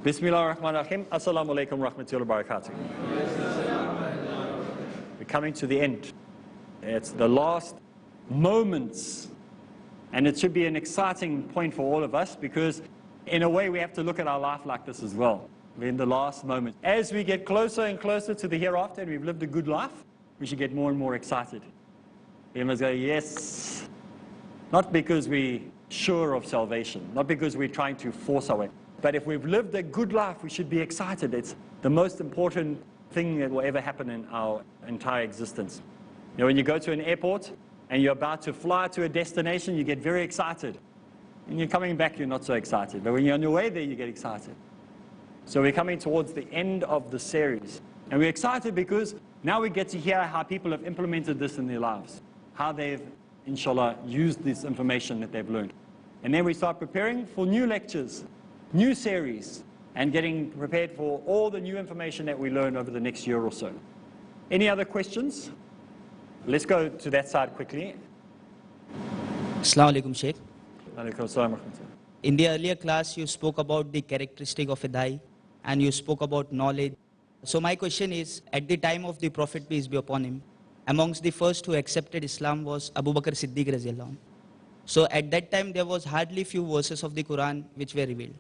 Bismillah ar-Rahman ar-Rahim. Assalamu alaikum wa rahmatullahi wa barakatuh. We're coming to the end. It's the last moments, and it should be an exciting point for all of us, because in a way we have to look at our life like this as well. We're in the last moment. As we get closer and closer to the hereafter and we've lived a good life, we should get more and more excited. We must go, yes. Not because we're sure of salvation, not because we're trying to force our way, but if we've lived a good life, we should be excited. It's the most important thing that will ever happen in our entire existence. You know, when you go to an airport and you're about to fly to a destination, you get very excited. And you're coming back, you're not so excited. But when you're on your way there, you get excited. So we're coming towards the end of the series. And we're excited because now we get to hear how people have implemented this in their lives, how they've, inshallah, used this information that they've learned. And then we start preparing for new lectures, new series, and getting prepared for all the new information that we learn over the next year or so. Any other questions? Let's go to that side quickly. Assalamu alaikum, Sheikh. Alaikum assalam. In the earlier class, you spoke about the characteristic of a Dai, and you spoke about knowledge. So my question is, at the time of the Prophet, peace be upon him, amongst the first who accepted Islam was Abu Bakr Siddiq Raziyallahu Anhu. So at that time, there was hardly few verses of the Quran which were revealed.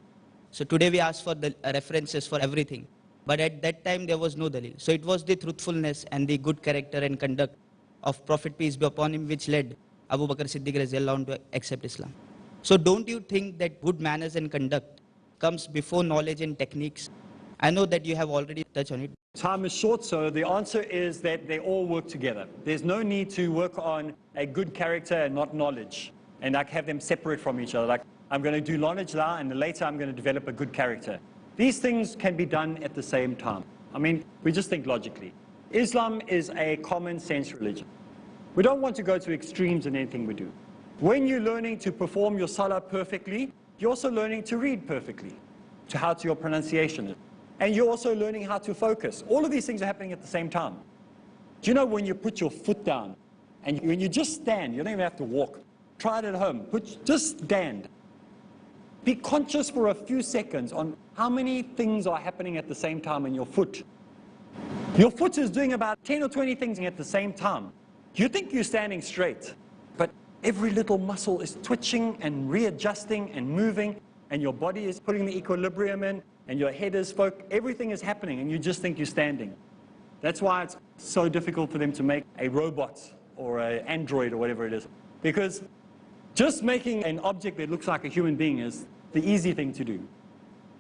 So today we ask for the references for everything. But at that time, there was no dalil. So it was the truthfulness and the good character and conduct of Prophet, peace be upon him, which led Abu Bakr Siddiq Raziyallahu Anhu to accept Islam. So don't you think that good manners and conduct comes before knowledge and techniques? I know that you have already touched on it. Time is short, so the answer is that they all work together. There's no need to work on a good character and not knowledge, and like have them separate from each other. Like, I'm going to do knowledge now, and later I'm going to develop a good character. These things can be done at the same time. I mean, we just think logically. Islam is a common sense religion. We don't want to go to extremes in anything we do. When you're learning to perform your salah perfectly, you're also learning to read perfectly, to how to your pronunciation is. And you're also learning how to focus. All of these things are happening at the same time. Do you know when you put your foot down, and when you just stand, you don't even have to walk. Try it at home. Just stand. Be conscious for a few seconds on how many things are happening at the same time in your foot. Your foot is doing about 10 or 20 things at the same time. You think you're standing straight, but every little muscle is twitching and readjusting and moving, and your body is putting the equilibrium in, and your head is focused. Everything is happening, and you just think you're standing. That's why it's so difficult for them to make a robot or an android or whatever it is, because just making an object that looks like a human being is the easy thing to do.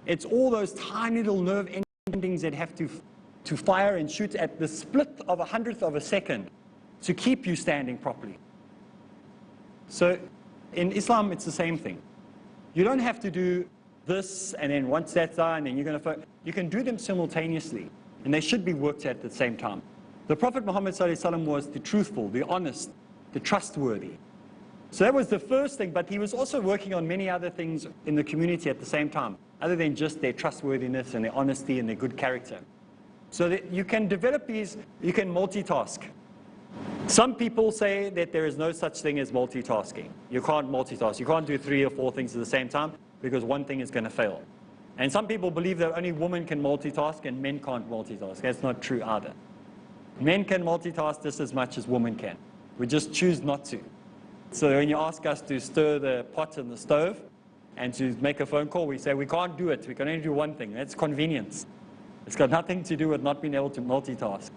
It's all those tiny little nerve endings that have to fire and shoot at the split of 100th of a second to keep you standing properly. So in Islam, it's the same thing. You don't have to do this, and then once that's done, and you're going to you can do them simultaneously, and they should be worked at the same time. The Prophet Muhammad ﷺ was the truthful, the honest, the trustworthy. So that was the first thing, but he was also working on many other things in the community at the same time, other than just their trustworthiness and their honesty and their good character. So that you can develop these, you can multitask. Some people say that there is no such thing as multitasking. You can't multitask. You can't do 3 or 4 things at the same time because one thing is going to fail. And some people believe that only women can multitask and men can't multitask. That's not true either. Men can multitask just as much as women can. We just choose not to. So when you ask us to stir the pot in the stove and to make a phone call, we say we can't do it. We can only do one thing. That's convenience. It's got nothing to do with not being able to multitask.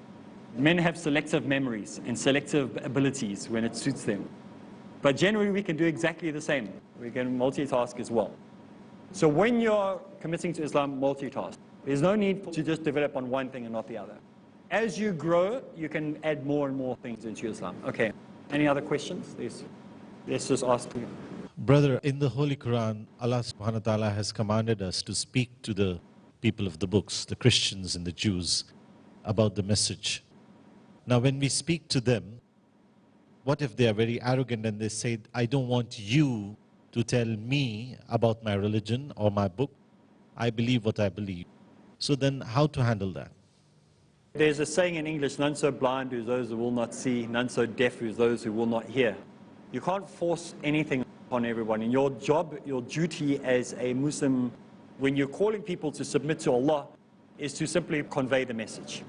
Men have selective memories and selective abilities when it suits them. But generally, we can do exactly the same. We can multitask as well. So when you're committing to Islam, multitask. There's no need to just develop on one thing and not the other. As you grow, you can add more and more things into Islam. Okay. Any other questions? Let's just ask you. Brother, in the Holy Quran, Allah subhanahu wa ta'ala has commanded us to speak to the people of the books, the Christians and the Jews, about the message. Now, when we speak to them, what if they are very arrogant and they say, I don't want you to tell me about my religion or my book. I believe what I believe. So then how to handle that? There's a saying in English, none so blind as those who will not see, none so deaf as those who will not hear. You can't force anything on everyone. In your job, your duty as a Muslim when you're calling people to submit to Allah is to simply convey the message.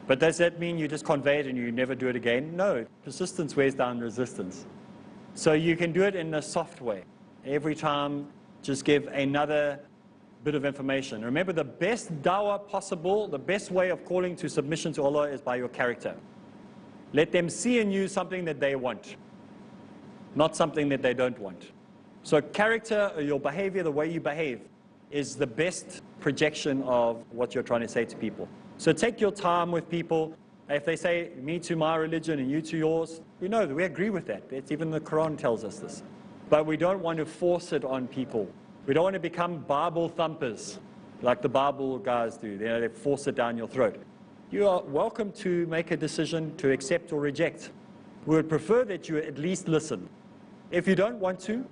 But does that mean you just convey it and you never do it again? No, persistence wears down resistance. So you can do it in a soft way. Every time, just give another bit of information. Remember, the best dawah possible, the best way of calling to submission to Allah is by your character. Let them see in you something that they want, not something that they don't want. So character, or your behavior, the way you behave, is the best projection of what you're trying to say to people. So take your time with people. If they say, me to my religion and you to yours, we know that we agree with that. It's even the Quran tells us this. But we don't want to force it on people. We don't want to become Bible thumpers, like the Bible guys do. They force it down your throat. You are welcome to make a decision to accept or reject. We would prefer that you at least listen. If you don't want to,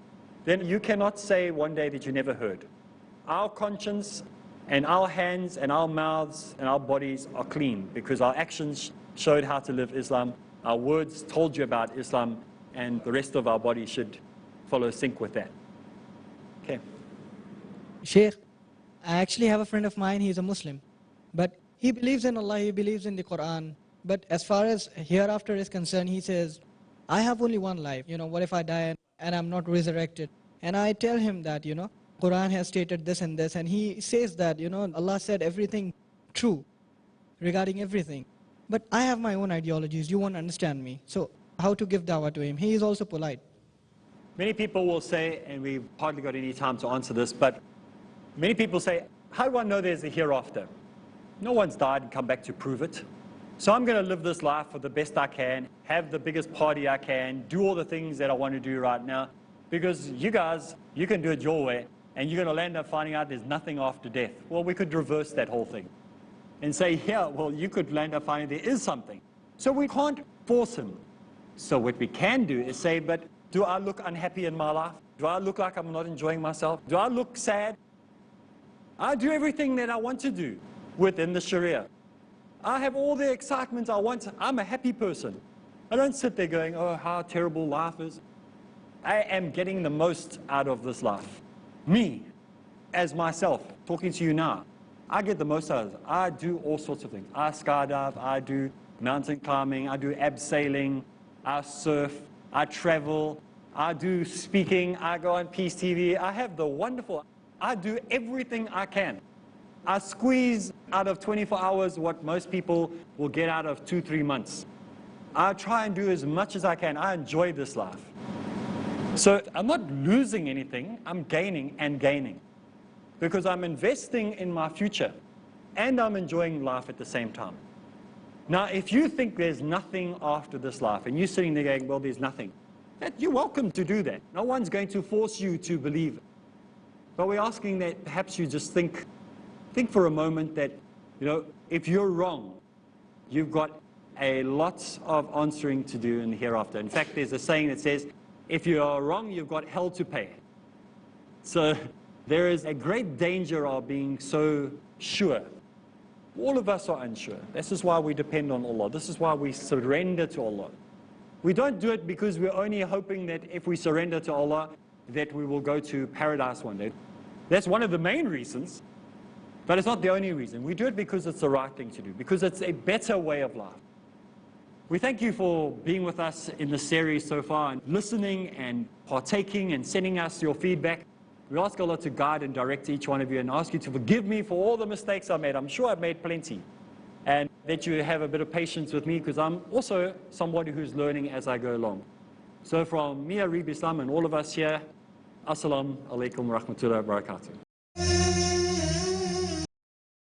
then you cannot say one day that you never heard. Our conscience and our hands and our mouths and our bodies are clean because our actions showed how to live Islam. Our words told you about Islam, and the rest of our body should follow sync with that. Okay. Sheikh, I actually have a friend of mine, he's a Muslim. But he believes in Allah, he believes in the Quran. But as far as hereafter is concerned, he says, I have only one life. What if I die and I'm not resurrected? And I tell him that, Quran has stated this and this. And he says that, Allah said everything true regarding everything. But I have my own ideologies. You won't understand me. So how to give dawah to him? He is also polite. Many people will say, and we've hardly got any time to answer this, but many people say, how do I know there's a hereafter? No one's died and come back to prove it. So I'm going to live this life for the best I can, have the biggest party I can, do all the things that I want to do right now, because you guys, you can do it your way, and you're going to end up finding out there's nothing after death. Well, we could reverse that whole thing and say, yeah, well, you could end up finding there is something. So we can't force him. So what we can do is say, but do I look unhappy in my life? Do I look like I'm not enjoying myself? Do I look sad? I do everything that I want to do within the Sharia. I have all the excitement I want. I'm a happy person. I don't sit there going, oh, how terrible life is. I am getting the most out of this life. Me, as myself, talking to you now, I get the most out of it. I do all sorts of things. I skydive, I do mountain climbing, I do abseiling, I surf, I travel, I do speaking, I go on Peace TV. I have the wonderful, I do everything I can. I squeeze out of 24 hours what most people will get out of 2-3 months. I try and do as much as I can. I enjoy this life. So I'm not losing anything, I'm gaining and gaining. Because I'm investing in my future and I'm enjoying life at the same time. Now, if you think there's nothing after this life and you're sitting there going, well, there's nothing, you're welcome to do that. No one's going to force you to believe it. But we're asking that perhaps you just think for a moment that, if you're wrong, you've got a lot of answering to do in the hereafter. In fact, there's a saying that says, if you are wrong, you've got hell to pay. So there is a great danger of being so sure. All of us are unsure. This is why we depend on Allah. This is why we surrender to Allah. We don't do it because we're only hoping that if we surrender to Allah, that we will go to paradise one day. That's one of the main reasons, but it's not the only reason. We do it because it's the right thing to do, because it's a better way of life. We thank you for being with us in the series so far, and listening and partaking and sending us your feedback. We ask Allah to guide and direct each one of you and ask you to forgive me for all the mistakes I made. I'm sure I've made plenty. And that you have a bit of patience with me, because I'm also somebody who's learning as I go along. So from me, Areeb Islam, and all of us here, Assalamu alaikum wa rahmatullahi wa barakatuh.